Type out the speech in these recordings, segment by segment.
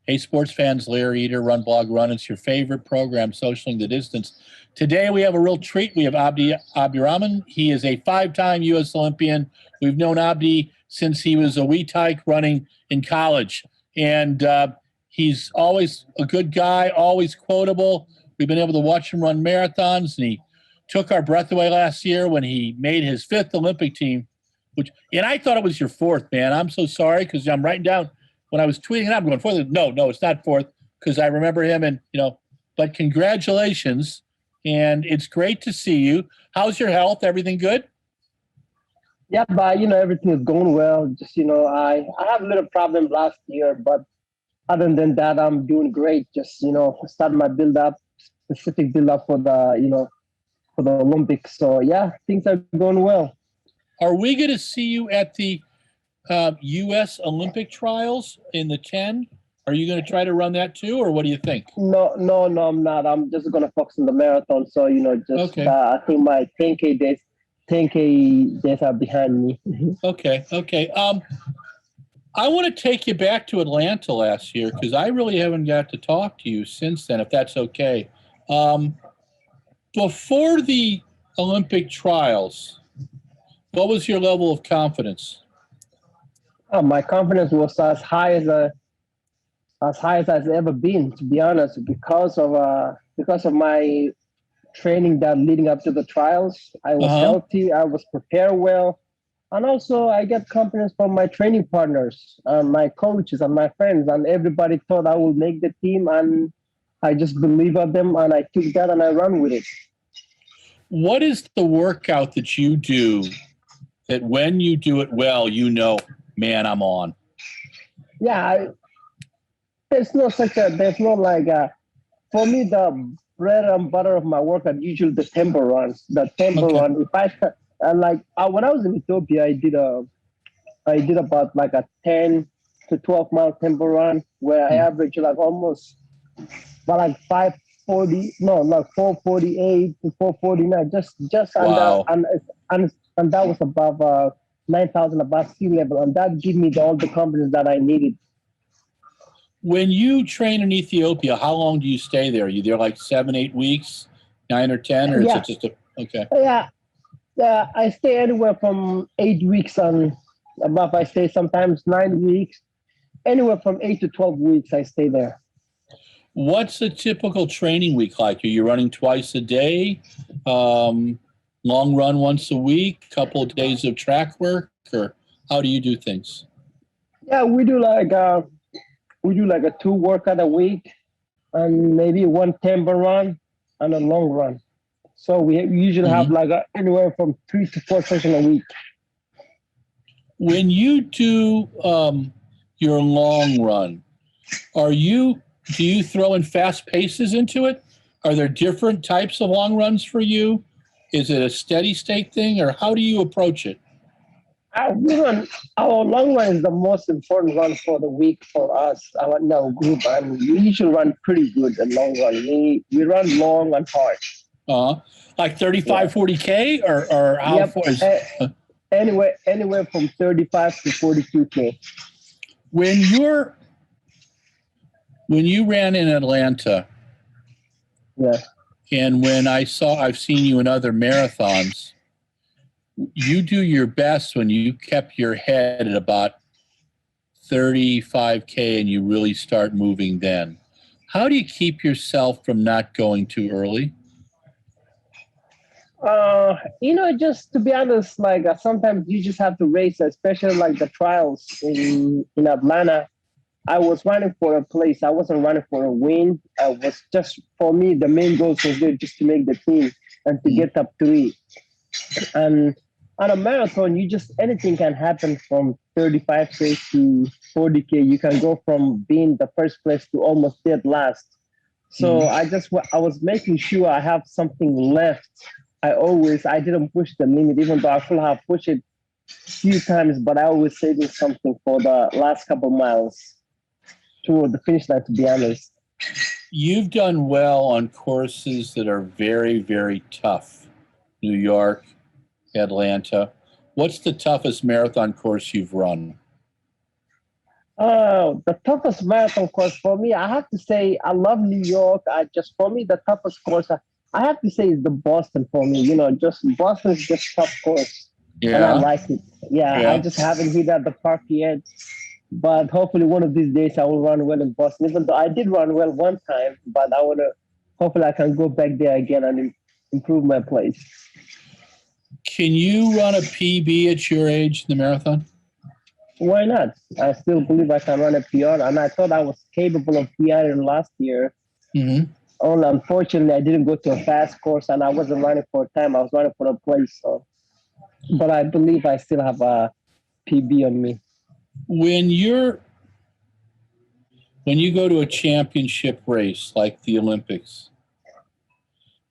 Hey, sports fans, Larry Eder, RunBlogRun. It's your favorite program, Socialing the Distance. Today we have a real treat. We have Abdi Abdirahman. He is a 5-time U.S. Olympian. We've known Abdi since he was a wee tyke running in college. And he's always a good guy, always quotable. We've been able to watch him run marathons, and he took our breath away last year when he made his 5th Olympic team. And I thought it was your 4th, man. I'm so sorry because I'm writing down when I was tweeting it out, I'm going 4th. No, it's not 4th because I remember him and, but congratulations. And it's great to see you. How's your health? Everything good? Yeah, but, everything is going well. Just, I have a little problem last year, but other than that, I'm doing great. Just, starting my specific build up for for the Olympics. So, yeah, things are going well. Are we going to see you at the U.S. Olympic trials in the 10? Are you going to try to run that too, or what do you think? No, I'm not. I'm just going to focus on the marathon. So, Okay. I think my 10K days are behind me. Okay. I want to take you back to Atlanta last year because I really haven't got to talk to you since then, if that's okay. Before the Olympic trials, what was your level of confidence? My confidence was as high as I've ever been, to be honest, because of my training that leading up to the trials. I was healthy, I was prepared well, and also I get confidence from my training partners, my coaches, and my friends, and everybody thought I would make the team, and I just believe in them, and I took that and I run with it. What is the workout that you do that when you do it well, man, I'm on? Yeah, for me, the bread and butter of my workout, usually the tempo runs. The tempo run, if when I was in Ethiopia, I did about like a 10 to 12 mile tempo run where I averaged like almost about like 540, no, like 448 to 449, just wow. and that was above 9,000 above sea level, and that gave me all the confidence that I needed. When you train in Ethiopia, how long do you stay there? Are you there like 7, 8 weeks, 9 or 10, or is it just okay? Yeah, I stay anywhere from 8 weeks and above. I stay sometimes 9 weeks, anywhere from 8 to 12 weeks. I stay there. What's a typical training week like? Are you running twice a day, long run once a week, couple of days of track work, or how do you do things? Yeah, we do like a 2 workout a week, and maybe 1 tempo run and a long run. So we usually have like anywhere from 3 to 4 sessions a week. When you do your long run, do you throw in fast paces into it? Are there different types of long runs for you? Is it a steady state thing, or how do you approach it? Our long run is the most important run for the week for us, our group, and we usually run pretty good the long run. We run long and hard. Like 35, 40K, or how far is anywhere from 35 to 42K. When you ran in Atlanta, and when I've seen you in other marathons, you do your best when you kept your head at about 35K and you really start moving then. How do you keep yourself from not going too early? Just to be honest, sometimes you just have to race, especially like the trials in Atlanta. I was running for a place. I wasn't running for a win. I was just, for me, the main goal was just to make the team and to get top 3. And on a marathon, anything can happen from 35K to 40K. You can go from being the first place to almost dead last. So I was making sure I have something left. I didn't push the limit, even though I could have pushed it a few times, but I always saving something for the last couple miles toward the finish line, to be honest. You've done well on courses that are very, very tough. New York, Atlanta. What's the toughest marathon course you've run? The toughest marathon course for me, I have to say, I love New York. For me, the toughest course, I have to say, is the Boston for me. Just Boston is just tough course, and I Yeah, like it. Yeah, I yeah. just haven't hit at the park yet, but hopefully one of these days I will run well in Boston. Even though I did run well one time, but I wanna, hopefully I can go back there again and improve my place. Can you run a PB at your age in the marathon? Why not? I still believe I can run a PR, and I thought I was capable of PR in last year. Mm-hmm. Only unfortunately, I didn't go to a fast course, and I wasn't running for time. I was running for a place. So, but I believe I still have a PB on me. When you go to a championship race like the Olympics,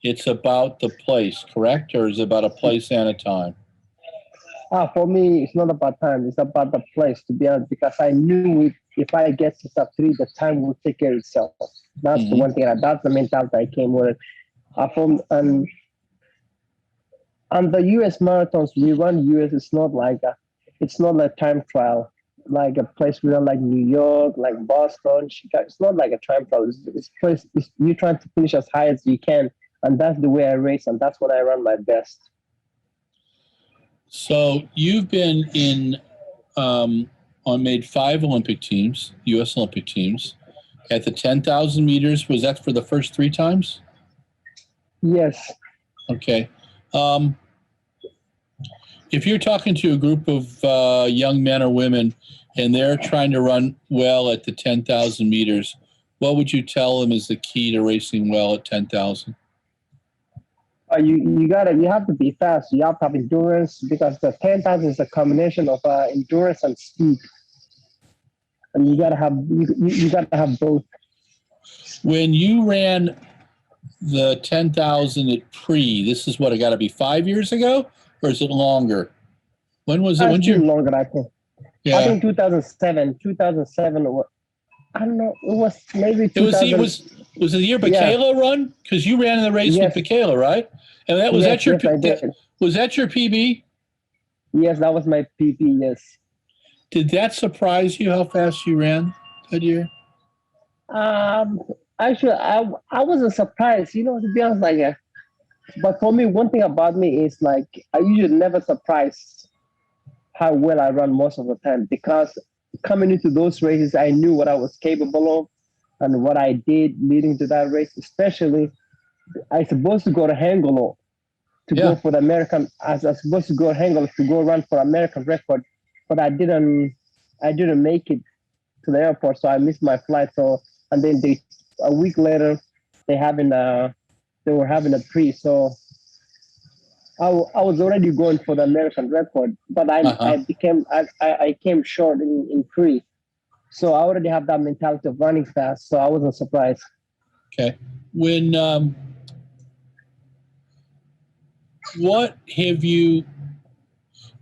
it's about the place, correct? Or is it about a place and a time? For me, it's not about time. It's about the place, to be honest, because I knew if I get to top three, the time will take care of itself. That's the one thing. That's the mentality I came with. And the U.S. marathons we run U.S. It's not like time trial like a place we run like New York, like Boston, Chicago. It's not like a time trial. You're trying to finish as high as you can, and that's the way I race, and that's when I run my best. So you've been made 5 Olympic teams, U.S. Olympic teams. At the 10,000 meters, was that for the first 3 times? Yes. Okay. If you're talking to a group of young men or women and they're trying to run well at the 10,000 meters, what would you tell them is the key to racing well at 10,000? You have to be fast. You have to have endurance, because the 10,000 is a combination of endurance and speed, and you gotta have both. When you ran the 10,000 at this is what, it got to be 5 years ago, or is it longer? When was it? It's been longer, I think. Yeah. I think 2007. 2007. I don't know. It was maybe 2000. Was it the year Bacala run? Because you ran in the race with Bacala, right? And that was that your was that your PB? Yes, that was my PB. Yes. Did that surprise you how fast you ran that year? Actually, I wasn't surprised. To be honest, but for me, one thing about me is I usually never surprised how well I run most of the time, because coming into those races, I knew what I was capable of and what I did leading to that race. Especially, I supposed to go to Hangolo to go for the American. I was supposed to go to Hangolo to go run for American record, but I didn't make it to the airport, so I missed my flight. So, and then a week later, they were having a pre. So I was already going for the American record, but I came short in pre. So I already have that mentality of running fast, so I wasn't surprised. Okay. What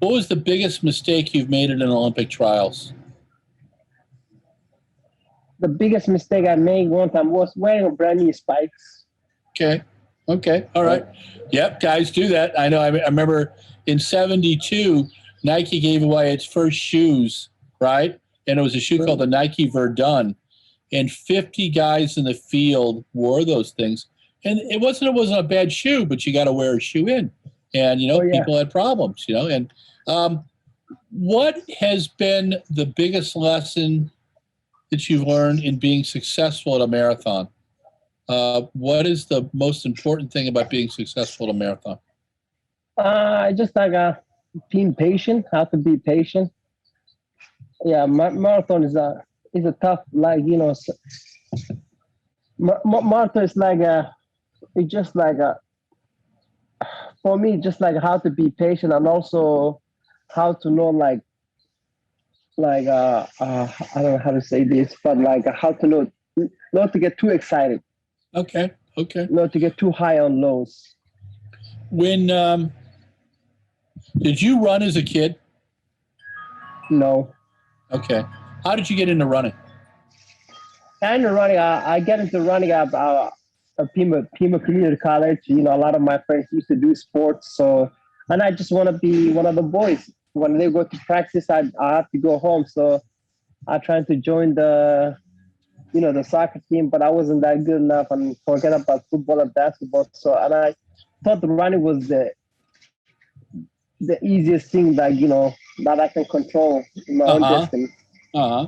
was the biggest mistake you've made in an Olympic trials? The biggest mistake I made one time was wearing brand new spikes. Okay. All right. Yep. Guys do that. I know. I remember in 72, Nike gave away its first shoes, right? And it was a shoe called the Nike Verdun. And 50 guys in the field wore those things. And it wasn't a bad shoe, but you got to wear a shoe in. And, people had problems, And what has been the biggest lesson that you've learned in being successful at a marathon? What is the most important thing about being successful at a marathon? Just being patient, how to be patient. Yeah, marathon is a tough, marathon is it's just for me, just how to be patient, and also how to know I don't know how to say this, but how to know not to get too excited. Okay. Not to get too high on lows. When did you run as a kid? No. Okay. How did you get into running? I get into running at Pima Community College. A lot of my friends used to do sports, and I just want to be one of the boys. When they go to practice, I have to go home. So I tried to join the soccer team, but I wasn't that good enough and forget about football and basketball. So, and I thought running was the easiest thing that, that I can control in my own Uh-huh. distance. Uh-huh.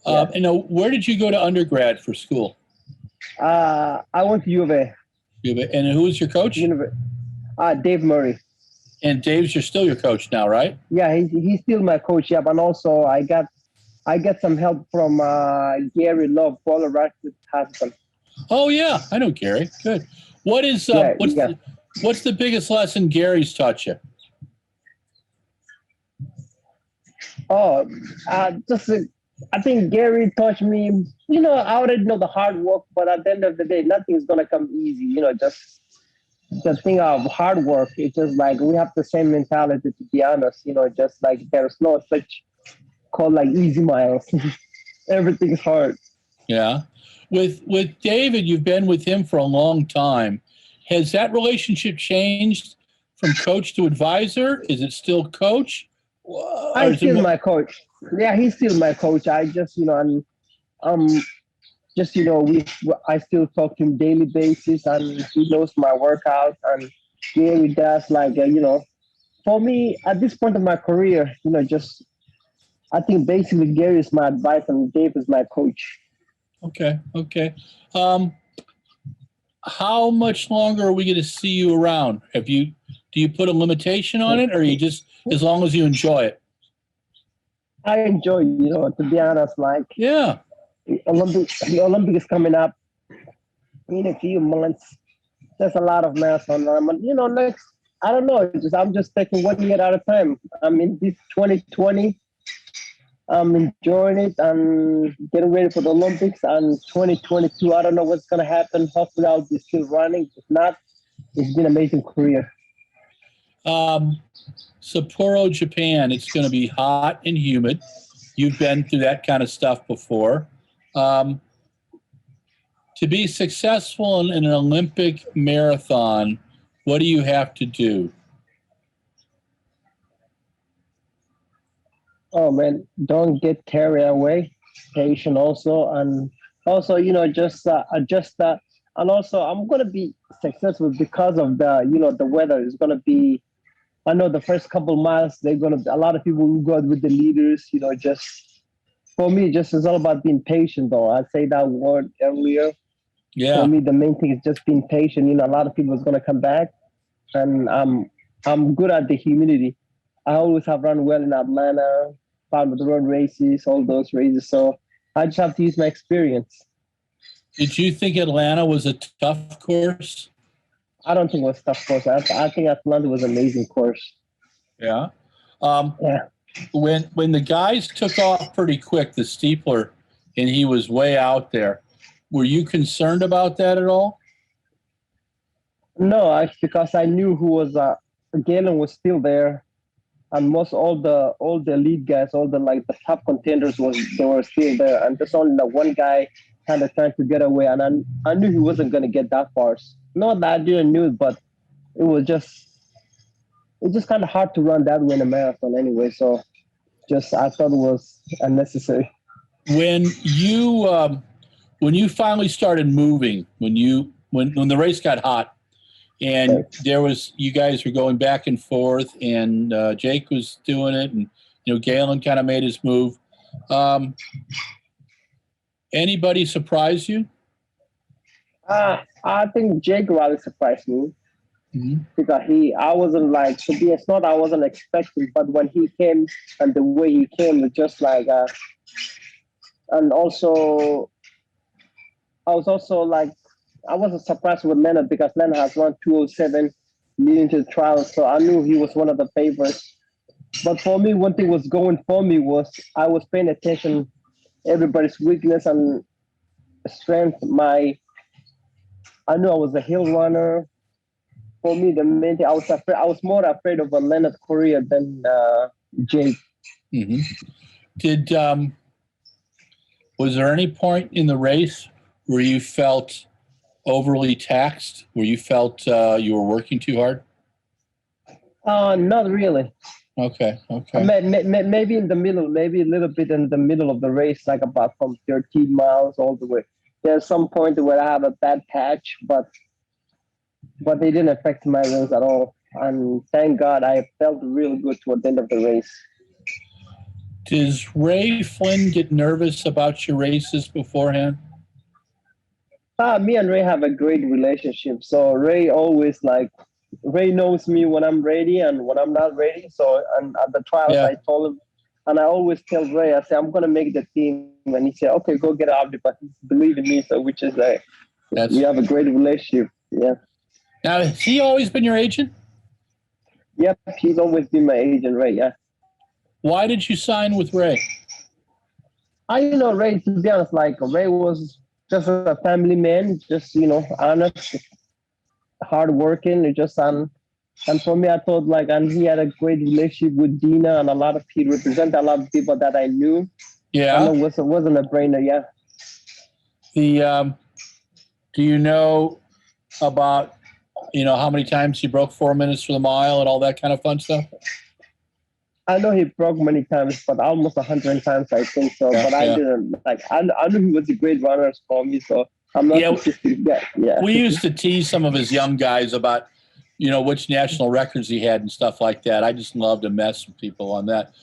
Yeah. And now, where did you go to undergrad for school? I went to U of A. And who was your coach? Dave Murray. And Dave's still your coach now, right? Yeah, he's still my coach. Yeah, but also I get some help from Gary Love, Paula Radcliffe's husband. Oh yeah, I know Gary. Good. What is what's the biggest lesson Gary's taught you? Oh, I think Gary taught me. I already know the hard work, but at the end of the day, nothing's gonna come easy. Just the thing of hard work. It's just like we have the same mentality, to be honest. Just like there's no such called like easy miles. Everything's hard. Yeah. With David, you've been with him for a long time. Has that relationship changed from coach to advisor? Is it still coach? I'm still my coach. Yeah, he's still my coach. I just, I still talk to him daily basis, and he knows my workout, and Gary does for me at this point of my career, I think basically Gary is my advice and Dave is my coach. Okay. How much longer are we going to see you around? Do you put a limitation on it, or you just as long as you enjoy it? I enjoy, to be honest, yeah. The Olympic is coming up in a few months. There's a lot of marathon. Next, I don't know. I'm just taking 1 year at a time. I'm in this 2020. I'm enjoying it and getting ready for the Olympics. And 2022, I don't know what's going to happen. Hopefully, I'll be still running. If not, it's been an amazing career. Sapporo, Japan. It's going to be hot and humid. You've been through that kind of stuff before. To be successful in an Olympic marathon, what do you have to do? Oh man, don't get carried away. Patient also, and also just adjust that. And also, I'm gonna be successful because of the weather is gonna be. I know the first couple miles a lot of people will go out with the leaders. Just for me, just it's all about being patient. Though I say that word earlier. Yeah. For me, the main thing is just being patient. A lot of people is gonna come back, and I'm good at the humidity. I always have run well in Atlanta, found the road races, all those races. So I just have to use my experience. Did you think Atlanta was a tough course? I don't think it was a tough course. I think Atlanta was an amazing course. Yeah. Yeah. When the guys took off pretty quick, the steepler, and he was way out there, were you concerned about that at all? No, because I knew who was Galen was still there. And most all the elite guys, all the top contenders they were still there, and just only the one guy kind of trying to get away, and I knew he wasn't gonna get that far. Not that I didn't know it, but it's just kind of hard to run that way in a marathon anyway. So I thought it was unnecessary. When you finally started moving, when the race got hot, and you guys were going back and forth, and Jake was doing it, and Galen kind of made his move. Anybody surprise you? I think Jake rather surprised me because I wasn't to be honest, I wasn't expecting, but when he came and the way he came was just and also I was also I wasn't surprised with Leonard because Leonard has run 2:07 leading to the trials, so I knew he was one of the favorites. But for me, one thing was going for me was I was paying attention everybody's weakness and strength. I knew I was a hill runner. For me, the main thing I was more afraid of a Leonard career than Jake. Mm-hmm. Was there any point in the race where you felt overly taxed, where you felt you were working too hard? Not really. Okay. Maybe in the middle, maybe a little bit in the middle of the race, like about from 13 miles all the way. There's some point where I have a bad patch, but they didn't affect my race at all. And thank God, I felt really good toward the end of the race. Does Ray Flynn get nervous about your races beforehand? Me and Ray have a great relationship. So Ray always Ray knows me when I'm ready and when I'm not ready. So and at the trials, Yeah. I told him, and I always tell Ray, I say I'm gonna make the team, and he said, okay, go get Abdi, but he's believing me. So which is we have a great relationship. Yeah. Now, has he always been your agent? Yep, he's always been my agent, Ray. Yeah. Why did you sign with Ray? Ray, to be honest, Ray was just a family man, just honest, hardworking, and for me, I thought and he had a great relationship with Dina and he represented a lot of people that I knew. Yeah. And it wasn't a brainer. Yeah. Do you know about how many times he broke 4 minutes for the mile and all that kind of fun stuff? I know he broke many times, but almost 100 times, I think so. Yeah, but I didn't I knew he was a great runner for me, so I'm not yeah. We used to tease some of his young guys about, which national records he had and stuff like that. I just love to mess with people on that.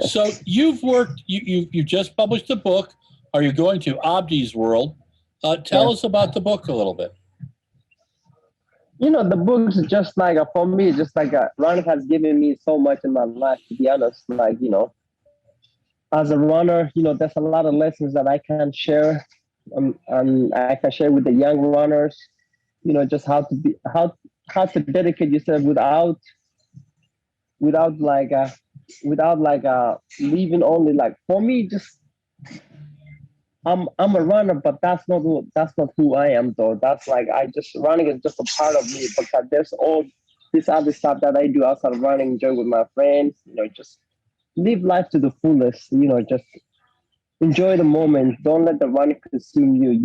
So you've worked, you've just published a book. Are you going to Abdi's World? Tell us about the book a little bit. The book's just for me, just running has given me so much in my life, to be honest. As a runner, there's a lot of lessons that I can share, and I can share with the young runners, just how to dedicate yourself without leaving only for me, just I'm a runner, but that's not who I am though. That's running is just a part of me, because there's all this other stuff that I do outside of running, enjoy with my friends, just live life to the fullest, just enjoy the moment. Don't let the running consume you.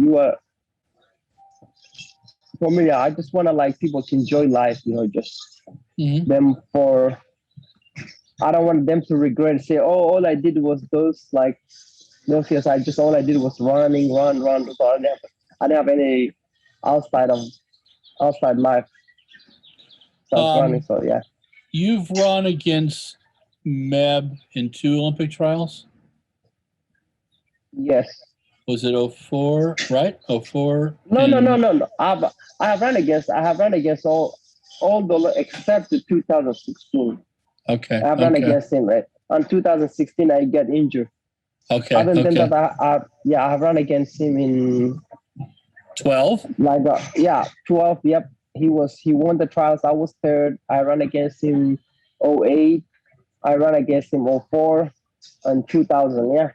For me, I just want to people to enjoy life, just I don't want them to regret and say, oh, all I did was those years. All I did was run. So I didn't have any outside life. So I was running, so yeah. You've run against Meb in 2 Olympic trials? Yes. Was it 04, right? 04? No. I have run against all the except the 2016. Okay. I have run against him, right? On 2016, I get injured. Okay. Other than that, I have run against him in 12. 12. Yep, he won the trials. I was third. I ran against him 08. I ran against him 04 and 2000. Yeah.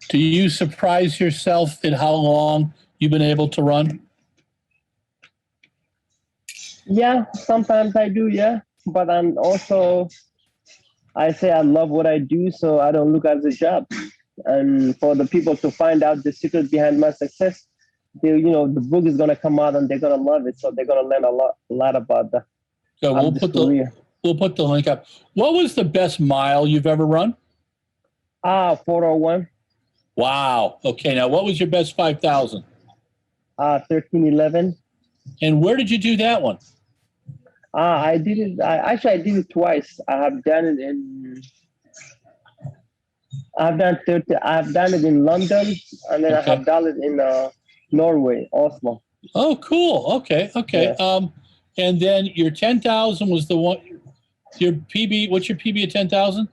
Do you surprise yourself at how long you've been able to run? Yeah, sometimes I do. Yeah, but I'm also. I say I love what I do, so I don't look at it as a job. And for the people to find out the secret behind my success, the book is gonna come out and they're gonna love it. So they're gonna learn a lot about that. So we'll put the link up. What was the best mile you've ever run? 401. Wow. Okay. Now, what was your best 5,000? 1311. And where did you do that one? I did it. I did it twice. I have done it in London, and then I have done it in Norway, Oslo. Oh, cool. Okay. Yeah. And then your 10,000 was the one. Your PB. What's your PB at 10,000?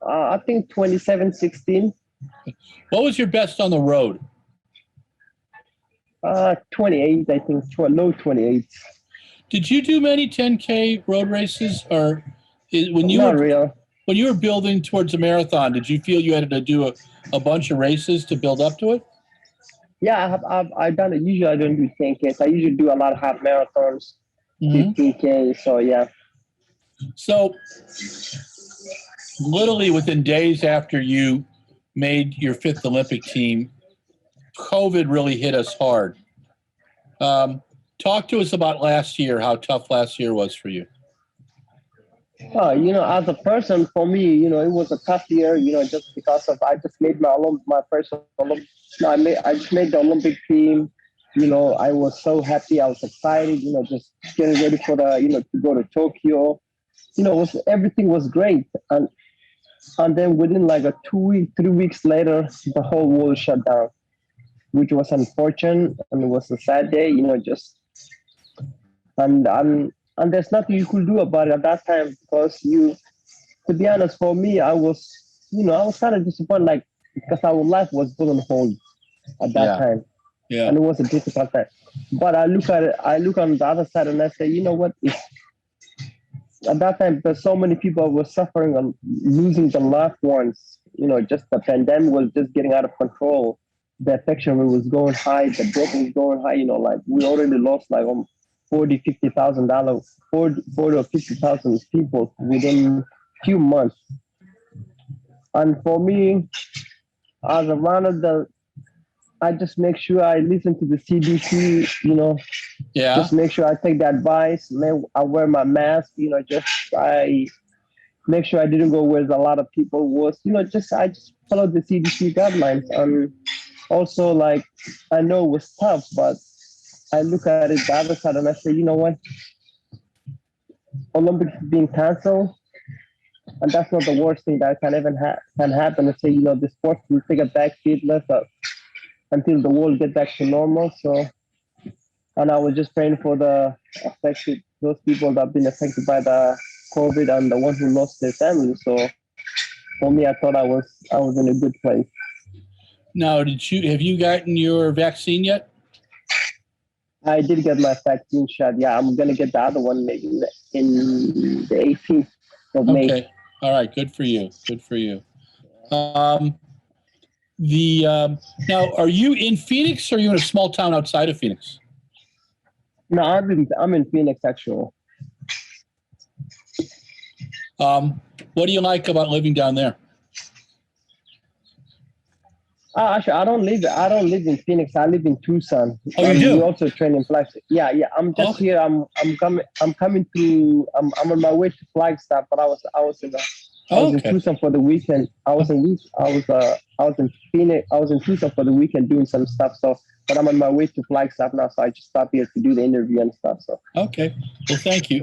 I think 27:16. What was your best on the road? 28. I think low 28s. Did you do many 10K road races, or when you were building towards a marathon, did you feel you had to do a bunch of races to build up to it? Yeah, I've done it. Usually I don't do 10Ks. I usually do a lot of half marathons, 15K. So yeah. So literally within days after you made your 5th Olympic team, COVID really hit us hard. Talk to us about last year, how tough last year was for you. As a person, for me, it was a tough year, just because of I just made my first Olympic. No, I just made the Olympic team. I was so happy. I was excited. Just getting ready for to go to Tokyo. Everything was great, and then within like a 3 weeks later, the whole world shut down, which was unfortunate, and it was a sad day. Just and there's nothing you could do about it at that time, because to be honest, for me, I was kind of disappointed, like, because our life was put on hold at that time. Yeah. And it was a difficult time. But I look on the other side and I say, you know what? At that time, there's so many people were suffering and losing their loved ones. Just the pandemic was just getting out of control. The infection rate was going high. The death was going high. Like we already lost like 40 or 50,000 people within few months. And for me, as a runner, I just make sure I listen to the CDC, just make sure I take the advice. I wear my mask, I make sure I didn't go where a lot of people was, I just follow the CDC guidelines. And also, like, I know it was tough, but I look at it the other side and I say, you know what? Olympics being canceled, and that's not the worst thing that can even can happen. I say, the sport will take a back seat until the world get back to normal. So, and I was just praying for those people that have been affected by the COVID and the ones who lost their family. So, for me, I thought I was in a good place. Now, have you gotten your vaccine yet? I did get my vaccine shot. Yeah, I'm gonna get the other one maybe in the 18th of May. Okay, all right, good for you. Good for you. Now, are you in Phoenix, or are you in a small town outside of Phoenix? No, I'm in Phoenix actually. What do you like about living down there? Actually, I don't live in Phoenix. I live in Tucson. Oh, you do? We also train in Flagstaff. Yeah. I'm just here. I'm coming to. I'm on my way to Flagstaff, but I was in Tucson for the weekend. I was in Phoenix. I was in Tucson for the weekend doing some stuff. So, but I'm on my way to Flagstaff now. So I just stopped here to do the interview and stuff. So. Okay. Well, thank you.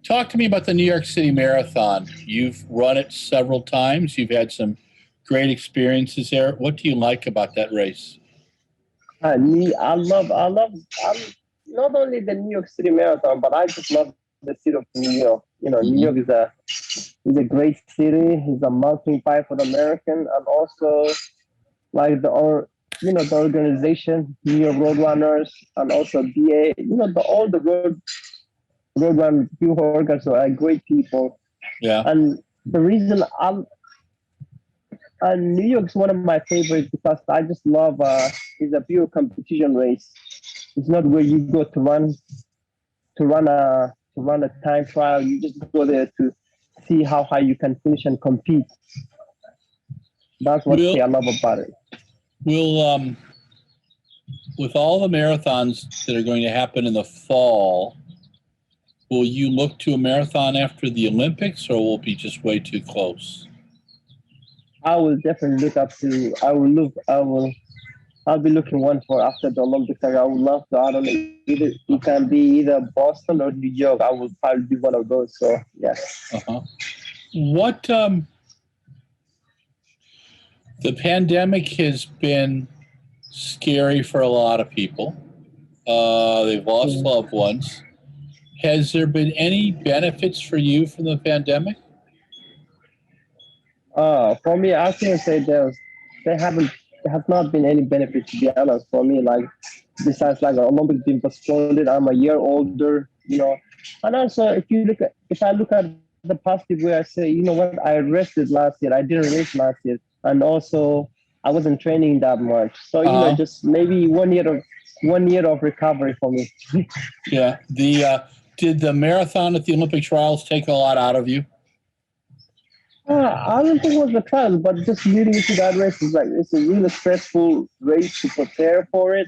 Talk to me about the New York City Marathon. You've run it several times. You've had some great experiences there. What do you like about that race? I love not only the New York City Marathon, but I just love the city of New York. New York is a great city. It's a melting pot for the American, and also like the organization, New York Roadrunners, and also BA. All the roadrun people organizers are great people. Yeah. And the reason New York is one of my favorites because I just love it's a pure competition race. It's not where you go to run a time trial. You just go there to see how high you can finish and compete. That's what I love about it. Will with all the marathons that are going to happen in the fall, will you look to a marathon after the Olympics, or will it be just way too close? I will definitely look up to. I'll be looking one for after the Olympics. I would love to. I don't know. It can be either Boston or New York. I will probably do one of those. So yeah. What the pandemic has been scary for a lot of people. They've lost loved ones. Has there been any benefits for you from the pandemic? For me, I can say there has not been any benefit, to be honest, for me. Like, besides like the Olympics being postponed, I'm a year older, And also, if I look at the positive way, I say, you know what, I rested last year. I didn't race last year, and also I wasn't training that much. So just maybe 1 year of recovery for me. Yeah. Did the marathon at the Olympic trials take a lot out of you? I don't think it was the trials, but just leading into that race is like, it's a really stressful race to prepare for it.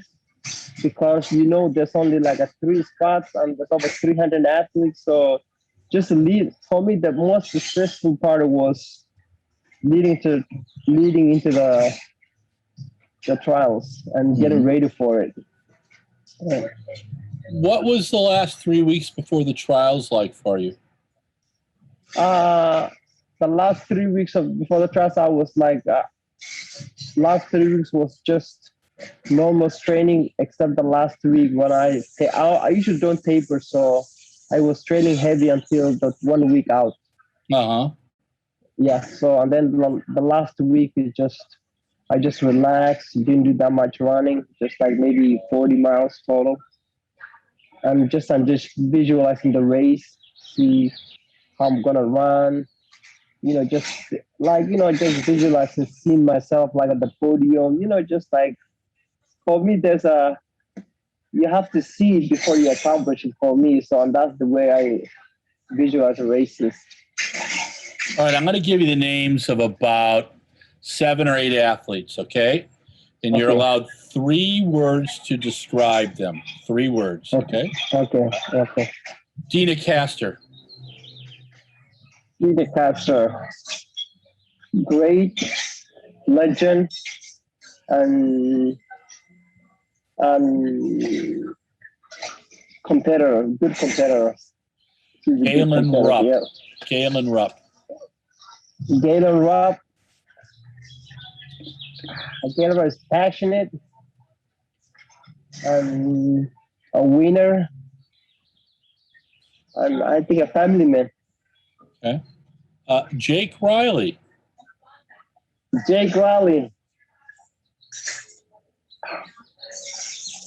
because there's only like a 3 spots and there's over 300 athletes. So just lead for me, the most stressful part was leading into the trials and getting ready for it. Yeah. What was the last 3 weeks before the trials like for you? The last 3 weeks before the trials, I was like, last 3 weeks was just normal training, except the last week when I usually don't taper, so I was training heavy until the 1 week out. Yeah. So and then the last week is I just relaxed, didn't do that much running, just like maybe 40 miles total. I'm just visualizing the race, see how I'm gonna run. Just visualizing, seeing myself like at the podium. Just like for me, you have to see it before you accomplish it. For me, so and that's the way I visualize the races. All right, I'm going to give you the names of about 7 or 8 athletes, okay? And you're allowed 3 words to describe them. 3 words, okay? Okay. Dina Castor. Eder Cactus, great legend and competitor, good competitor. Galen Rupp. Yeah. Galen Rupp. Galen Rupp. Galen Rupp is passionate and a winner, and I think a family man. Okay. Jake Riley. Jake Riley.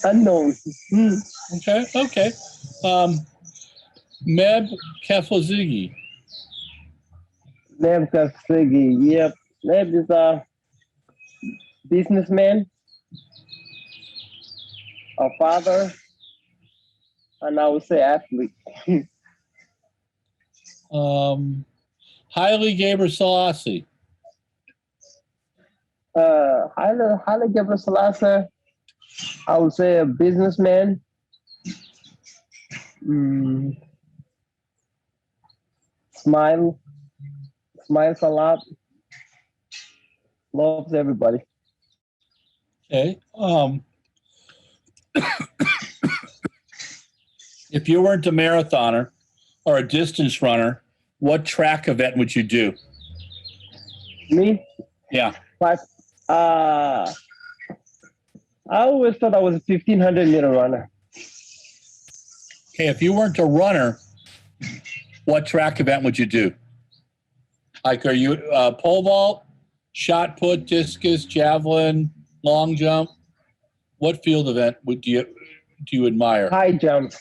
Unknown. Okay. Meb Keflazigi. Meb Keflazigi. Yep. Meb is a businessman, a father, and I would say athlete. Haile Gebrselassie. Haile Gebrselassie, I would say a businessman. Smiles a lot. Loves everybody. Okay. If you weren't a marathoner or a distance runner, what track event would you do? Me? Yeah. But I always thought I was a 1,500-meter runner. Okay, if you weren't a runner, what track event would you do? Like, are you pole vault, shot put, discus, javelin, long jump? What field event do you admire? High jump.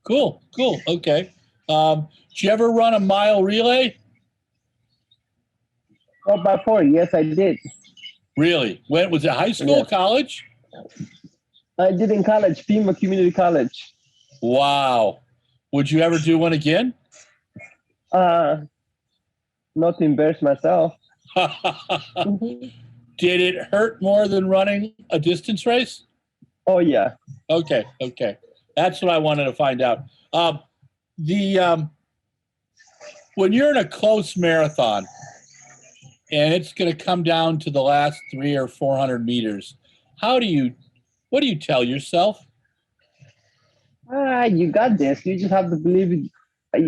Cool. Okay. Did you ever run a mile relay? 4x4, yes, I did. Really? When was it? High school, college? I did in college, FEMA Community College. Wow. Would you ever do one again? Not to embarrass myself. Did it hurt more than running a distance race? Oh, yeah. Okay. That's what I wanted to find out. When you're in a close marathon and it's going to come down to the last 300 or 400 meters, what do you tell yourself? You got this. You just have to believe it.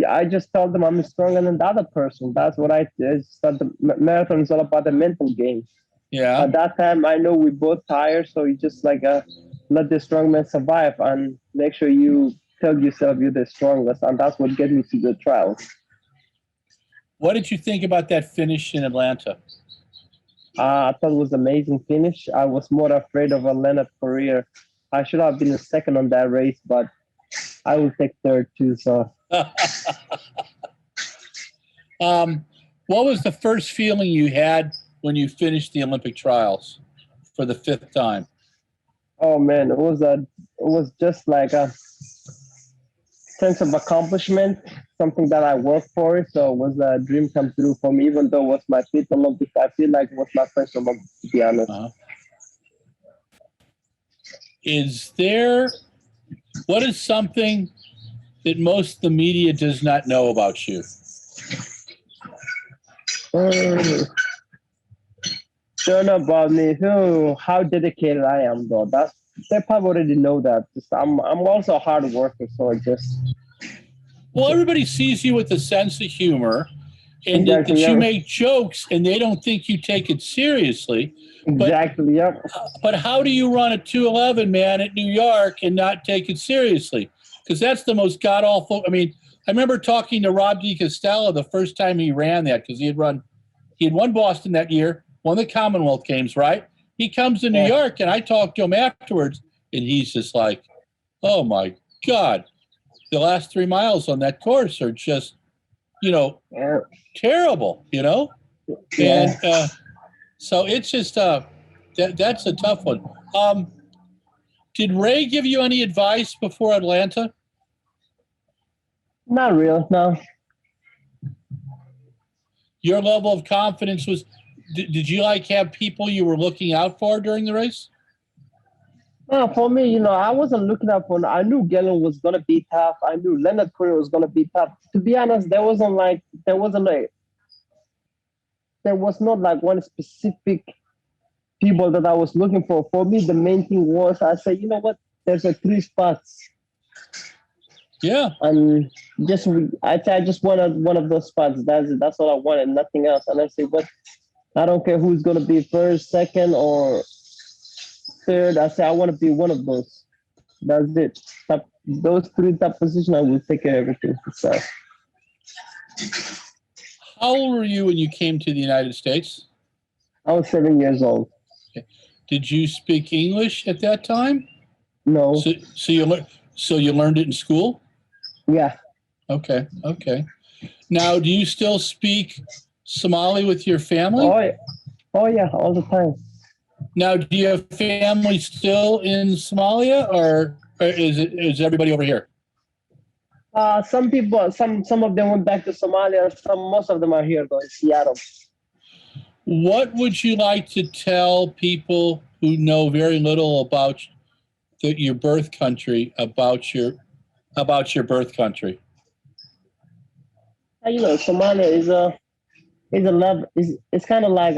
I just told them I'm stronger than the other person. That's what I said. The marathon is all about the mental game. Yeah. At that time, I know we both tired, so you just let the strong man survive and make sure you tell yourself you're the strongest, and that's what gets me to the trials. What did you think about that finish in Atlanta? I thought it was an amazing finish. I was more afraid of Atlanta's career. I should have been second on that race, but I will take third too. So. What was the first feeling you had when you finished the Olympic trials for the 5th time? Oh man, it was just like a sense of accomplishment, something that I worked for. So it was a dream come true for me. Even though it was my 5th Olympics, I feel like it was my first Olympics, to be honest. what is something that most of the media does not know about you? Don't know about me. How dedicated I am, though. They probably already know that. I'm also a hard worker, so I just. Well, everybody sees you with a sense of humor, and Exactly, that you yeah. make jokes, and they don't think you take it seriously. Exactly, yep. But how do you run a 211 man at New York and not take it seriously? Because that's the most god awful. I mean, I remember talking to Rob DiCostello the first time he ran that, because he had won Boston that year, won the Commonwealth Games, right? He comes to New York, and I talked to him afterwards, and he's just like, "Oh my God, the last 3 miles on that course are just, terrible, Yeah. And so it's just that's a tough one. Did Ray give you any advice before Atlanta? Not real, no. Your level of confidence was. Did you have people you were looking out for during the race? No, for me, I wasn't looking up for. I knew Galen was gonna be tough. I knew Leonard Curry was gonna be tough. To be honest, there was not like one specific people that I was looking for. For me, the main thing was I said, you know what? There's 3 spots. Yeah. And I just wanted one of those spots. That's all I wanted, nothing else. And I said, but I don't care who's gonna be first, second, or third. I said I want to be one of those. That's it. Those 3 top positions, I will take care of everything. So. How old were you when you came to the United States? I was 7 years old. Okay. Did you speak English at that time? No. So you learned it in school? Yeah. Okay. Now, do you still speak Somali with your family? Oh yeah, all the time. Now, do you have family still in Somalia, or is everybody over here? Some people, some of them went back to Somalia. Most of them are here, though, in Seattle. What would you like to tell people who know very little about your birth country about your birth country? Somalia it's kind of like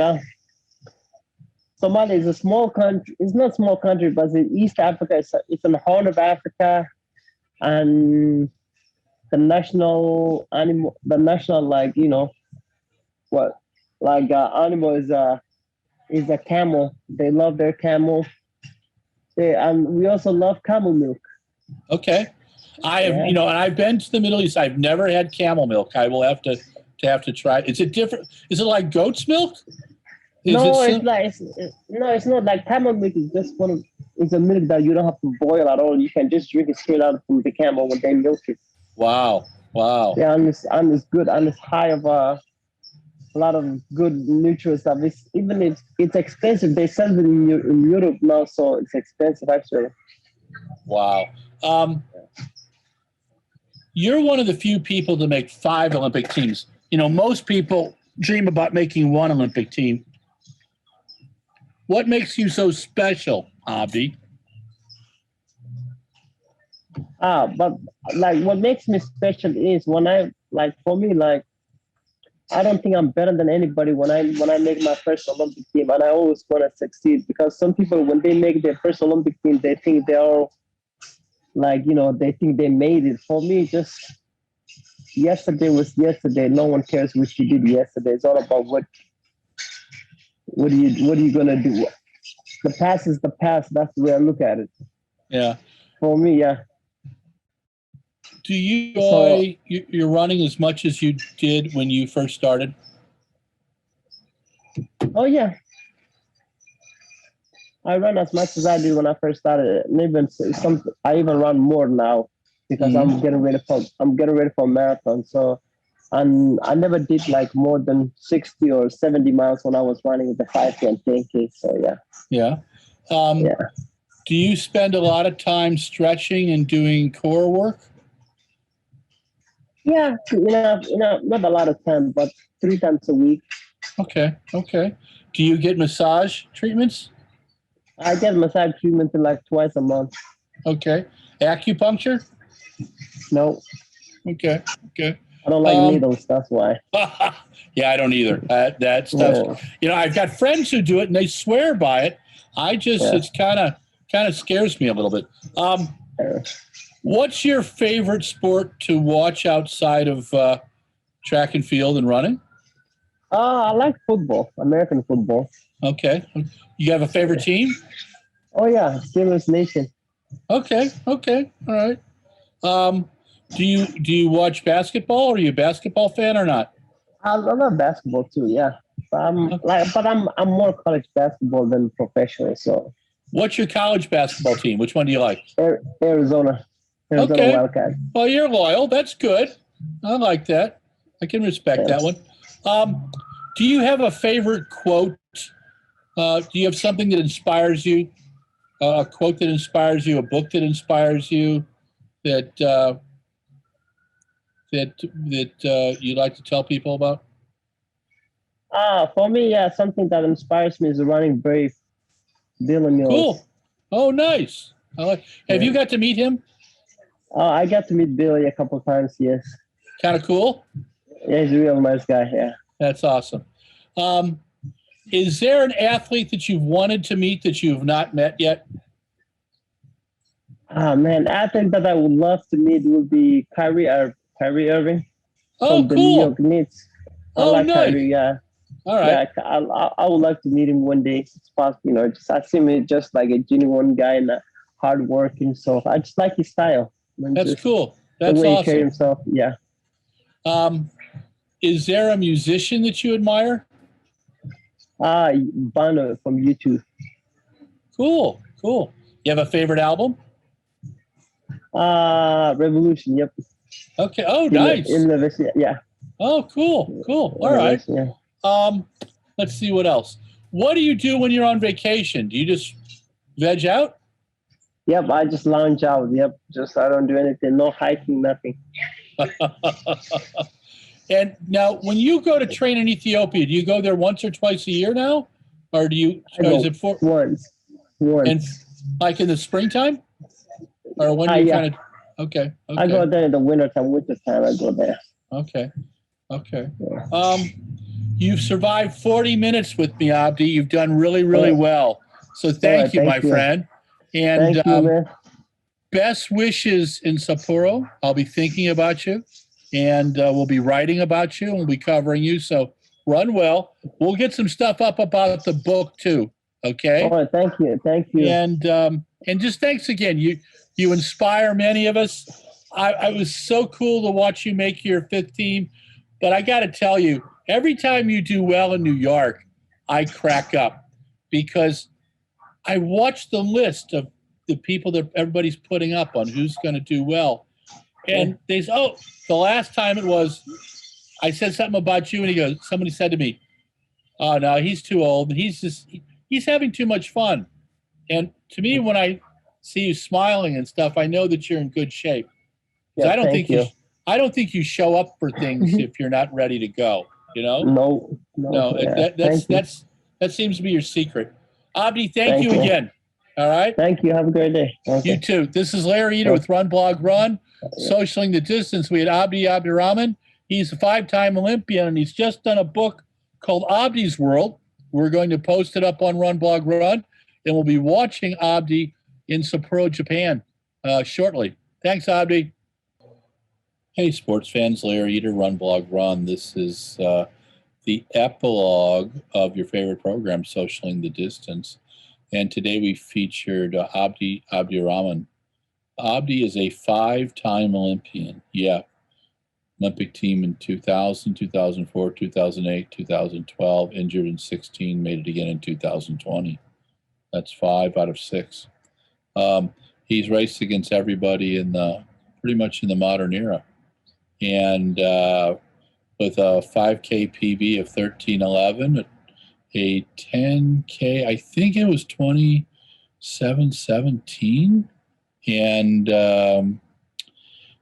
Somalia is a small country. It's not a small country, but it's in East Africa. It's in the Horn of Africa, and the national animal, animal is a camel. They love their camel. And we also love camel milk. Okay. I have, and I've been to the Middle East. I've never had camel milk. I will have to try. Is it different? Is it like goat's milk? It's not like camel milk. Is just it's a milk that you don't have to boil at all. You can just drink it straight out from the camel when they milk it. Wow. Yeah, and it's good, and it's high of a lot of good nutrient stuff. It's expensive. They sell it in Europe now, so it's expensive actually. Wow. You're one of the few people to make 5 Olympic teams. Most people dream about making 1 Olympic team. What makes you so special, Abdi? But what makes me special is when for me, I don't think I'm better than anybody when I make my first Olympic team, and I always want to succeed, because some people, when they make their first Olympic team, they think they are they think they made it. For me, just yesterday was yesterday. No one cares what you did yesterday. It's all about what are you gonna do? The past is the past. That's the way I look at it. Yeah. For me, yeah. Do you enjoy your running as much as you did when you first started? Oh yeah. I run as much as I did when I first started. And I even run more now, because I'm getting ready for a marathon. So, and I never did more than 60 or 70 miles when I was running the 5K and 10K. So yeah. Yeah. Yeah. Do you spend a lot of time stretching and doing core work? Yeah, not a lot of time, but 3 times a week. Okay. Do you get massage treatments? I get massage treatment like twice a month. Okay. Acupuncture? No, Okay. Okay. I don't like Um, needles. That's why. yeah, I don't either. That stuff, Yeah, I've got friends who do it and they swear by it. yeah. It's kind of scares me a little bit. Yeah. What's your favorite sport to watch outside of track and field and running? I like football, American football. Okay. You have a favorite team? Oh yeah, Steelers Nation. Okay. Okay. All right. Um, do you watch basketball? Are you a basketball fan or not? I love basketball too. Yeah, but I'm more college basketball than professional. So What's your college basketball team? Which one do you like? Arizona Okay. Wildcats. Well, you're loyal. That's good. I like that. I can respect Yeah. that one. Do you have a favorite quote? Do you have something that inspires you? A quote that inspires you? A book that inspires you? That you'd like to tell people about? For me, yeah, something that inspires me is running brave. Dylan Mills. Cool. Oh, nice. Have you got to meet him? I got to meet Billy a couple of times. Yes. Kind of cool. Yeah, he's a real nice guy. Yeah. That's awesome. Is there an athlete that you've wanted to meet that you've not met yet? Man, athlete that I would love to meet would be Kyrie Irving Oh, from the New cool. York Knicks. I Oh, like nice. Kyrie. Yeah. All right. Yeah, I would like to meet him one day. If it's possible, just I see him just like a genuine guy and hardworking. So I just like his style. And That's just cool. the That's way he carries awesome. himself. Yeah. Is there a musician that you admire? Bono from YouTube. Cool. Cool. You have a favorite album? Revolution. Yep. Okay. Oh, nice. Yeah. Oh, cool. Cool. All right. Yeah. Let's see what else. What do you do when you're on vacation? Do you just veg out? Yep. I just lounge out. Yep. Just I don't do anything. No hiking. Nothing. And now, when you go to train in Ethiopia, do you go there once or twice a year now, or do you? Is it once? And like in the springtime, or when you kind of? Okay. I go there in the winter time. I go there. Okay. Okay. Yeah. You've survived 40 minutes with me, Abdi. You've done really, really well. So thank you, my friend. And thank you, man. Best wishes in Sapporo. I'll be thinking about you, and we'll be writing about you, and we'll be covering you. So run well. We'll get some stuff up about the book too. Okay. All right. Thank you. Thank you. And just thanks again. You inspire many of us. I was so cool to watch you make your fifth team, but I got to tell you, every time you do well in New York, I crack up because I watch the list of the people that everybody's putting up on who's going to do well. And they say, oh, the last time it was, I said something about you, and somebody said to me, oh, no, he's too old. He's having too much fun. And to me, when I see you smiling and stuff, I know that you're in good shape. Yeah, I don't think you show up for things if you're not ready to go. You know? No. Yeah. That seems to be your secret. Abdi, thank you again. All right. Thank you. Have a great day. Okay. You too. This is Larry Eder with RunBlogRun, Socialing the Distance. We had Abdi Abdirahman. He's a 5-time Olympian, and he's just done a book called Abdi's World. We're going to post it up on RunBlogRun, and we'll be watching Abdi in Sapporo, Japan, shortly. Thanks, Abdi. Hey, sports fans, Larry Eder, RunBlogRun. This is the epilogue of your favorite program, Socialing the Distance. And today we featured Abdi Abdirahman. Abdi is a 5-time Olympian. Yeah. Olympic team in 2000, 2004, 2008, 2012, injured in 16, made it again in 2020. That's 5 out of 6. He's raced against everybody pretty much in the modern era. And with a 5K PB of 13:11, a 10K, I think it was 27:17, and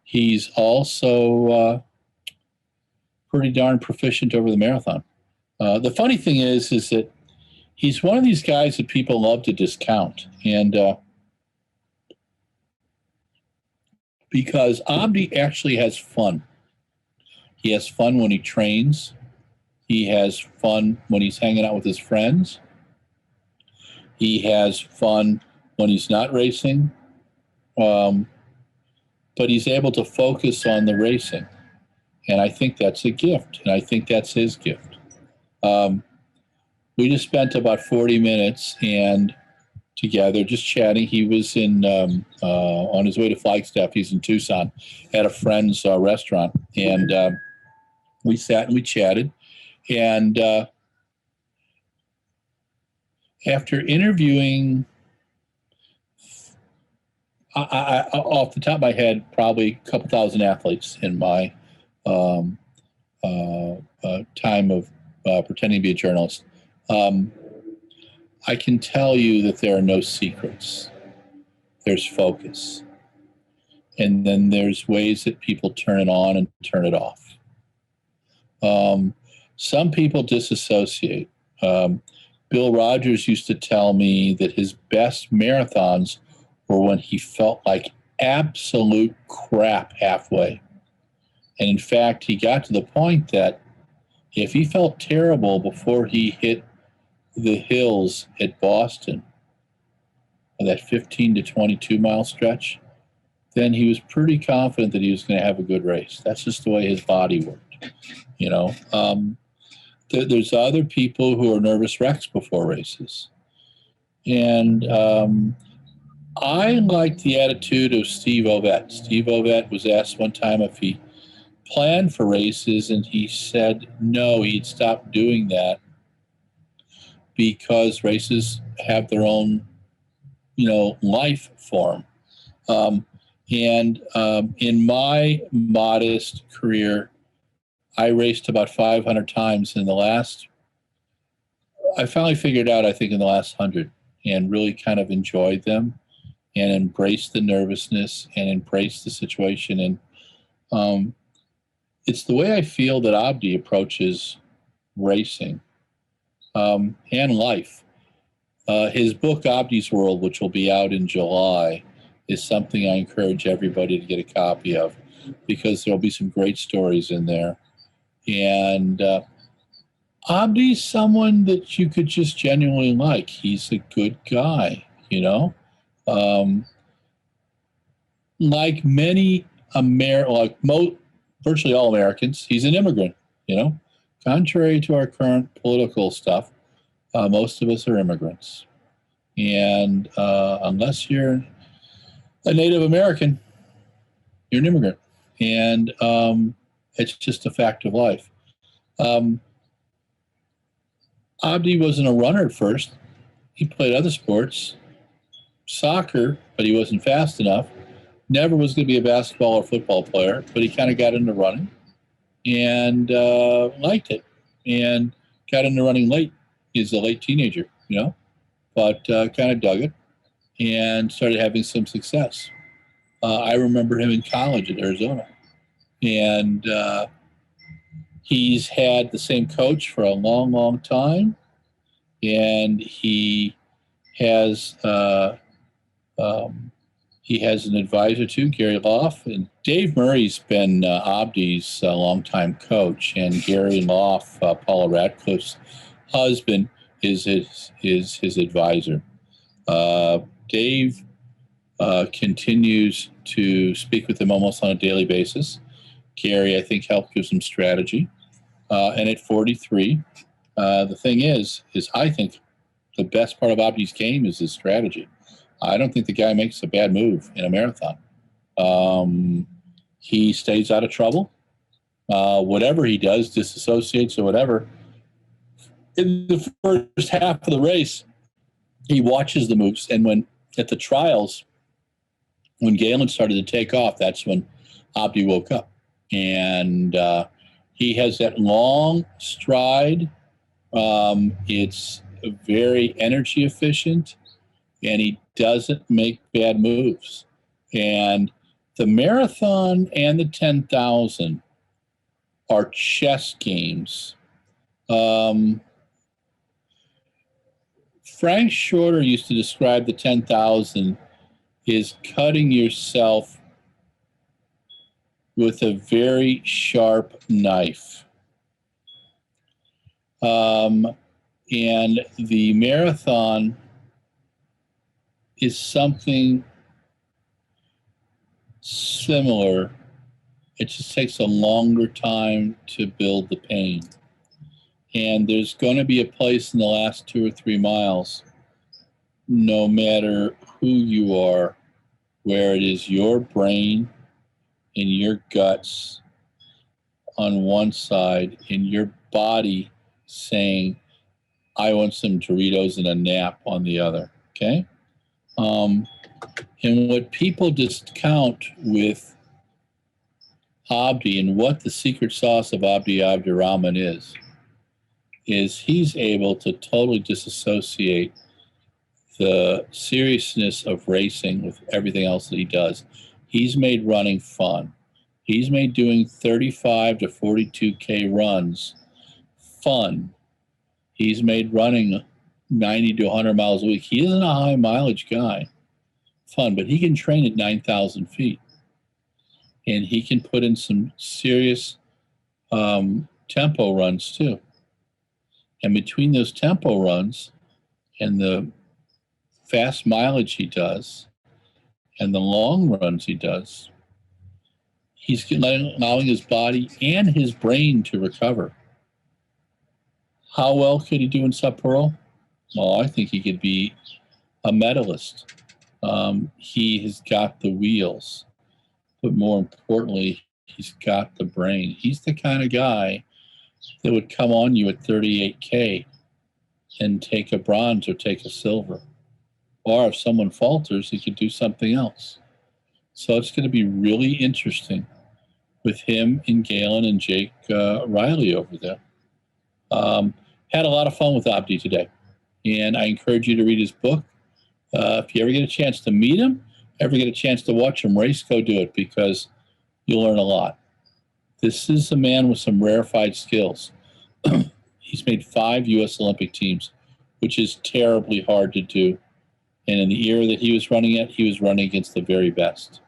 he's also pretty darn proficient over the marathon. The funny thing is that he's one of these guys that people love to discount. And because Abdi actually has fun. He has fun when he trains. He has fun when he's hanging out with his friends. He has fun when he's not racing. But he's able to focus on the racing. And I think that's a gift. And I think that's his gift. We just spent about 40 minutes and together just chatting. He was in on his way to Flagstaff. He's in Tucson at a friend's restaurant. And we sat and we chatted. And after interviewing, I off the top of my head, probably a couple thousand athletes in my time of pretending to be a journalist, I can tell you that there are no secrets. There's focus. And then there's ways that people turn it on and turn it off. Some people disassociate. Bill Rogers used to tell me that his best marathons were when he felt like absolute crap halfway. And in fact, he got to the point that if he felt terrible before he hit the hills at Boston, that 15 to 22 mile stretch, then he was pretty confident that he was going to have a good race. That's just the way his body worked. You know, there's other people who are nervous wrecks before races. And I like the attitude of Steve Ovett. Steve Ovett was asked one time if he planned for races, and he said no, he'd stopped doing that because races have their own, life form. And in my modest career, I raced about 500 times I finally figured out, I think, in the last 100, and really kind of enjoyed them and embraced the nervousness and embraced the situation. And it's the way I feel that Abdi approaches racing and life. His book, Abdi's World, which will be out in July, is something I encourage everybody to get a copy of, because there'll be some great stories in there. And Abdi's someone that you could just genuinely like. He's a good guy, like many virtually all Americans, he's an immigrant, Contrary to our current political stuff, most of us are immigrants. And unless you're a Native American, you're an immigrant. And it's just a fact of life. Abdi wasn't a runner at first. He played other sports, soccer, but he wasn't fast enough. Never was going to be a basketball or football player, but he kind of got into running and liked it, and got into running late. He's a late teenager, but kind of dug it and started having some success. I remember him in college at Arizona, and he's had the same coach for a long, long time, and he has an advisor too, Gary Loff, and Dave Murray's been Abdi's longtime coach, and Gary Loff, Paula Radcliffe's husband, is his advisor. Dave continues to speak with him almost on a daily basis. Gary, I think, helped give some strategy. And at 43, the thing is I think the best part of Abdi's game is his strategy. I don't think the guy makes a bad move in a marathon. He stays out of trouble. Whatever he does, disassociates or whatever. In the first half of the race, he watches the moves. And when at the trials, when Galen started to take off, that's when Abdi woke up. And he has that long stride. It's very energy efficient, and he doesn't make bad moves. And the marathon and the 10,000 are chess games. Frank Shorter used to describe the 10,000 is cutting yourself with a very sharp knife. And the marathon is something similar. It just takes a longer time to build the pain. And there's going to be a place in the last 2 or 3 miles, no matter who you are, where it is your brain and your guts on one side and your body saying, I want some Doritos and a nap on the other, okay? And what people discount with Abdi and what the secret sauce of Abdi Abdirahman is he's able to totally disassociate the seriousness of racing with everything else that he does. He's made running fun. He's made doing 35 to 42K runs fun. He's made running 90 to 100 miles a week. He isn't a high mileage guy, fun, but he can train at 9,000 feet. And he can put in some serious tempo runs too. And between those tempo runs and the fast mileage he does and the long runs he does, he's allowing his body and his brain to recover. How well could he do in Sapporo? Well, I think he could be a medalist. He has got the wheels, but more importantly, he's got the brain. He's the kind of guy that would come on you at 38K and take a bronze or take a silver. Or if someone falters, he could do something else. So it's going to be really interesting with him and Galen and Jake Riley over there. Had a lot of fun with Abdi today. And I encourage you to read his book. If you ever get a chance to meet him, ever get a chance to watch him race, go do it, because you'll learn a lot. This is a man with some rarefied skills. He's made 5 U.S. Olympic teams, which is terribly hard to do. And in the era that he was running at, he was running against the very best.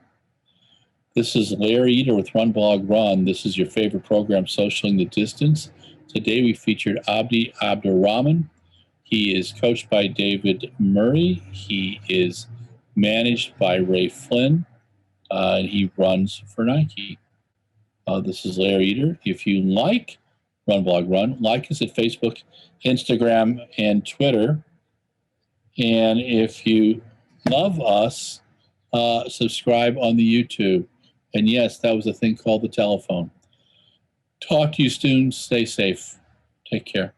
This is Larry Eder with RunBlogRun. This is your favorite program, Socialing the Distance. Today we featured Abdi Abdirahman. He is coached by David Murray. He is managed by Ray Flynn, and he runs for Nike. This is Larry Eder. If you like RunBlogRun, like us at Facebook, Instagram, and Twitter. And if you love us, subscribe on the YouTube. And yes, that was a thing called the telephone. Talk to you soon. Stay safe. Take care.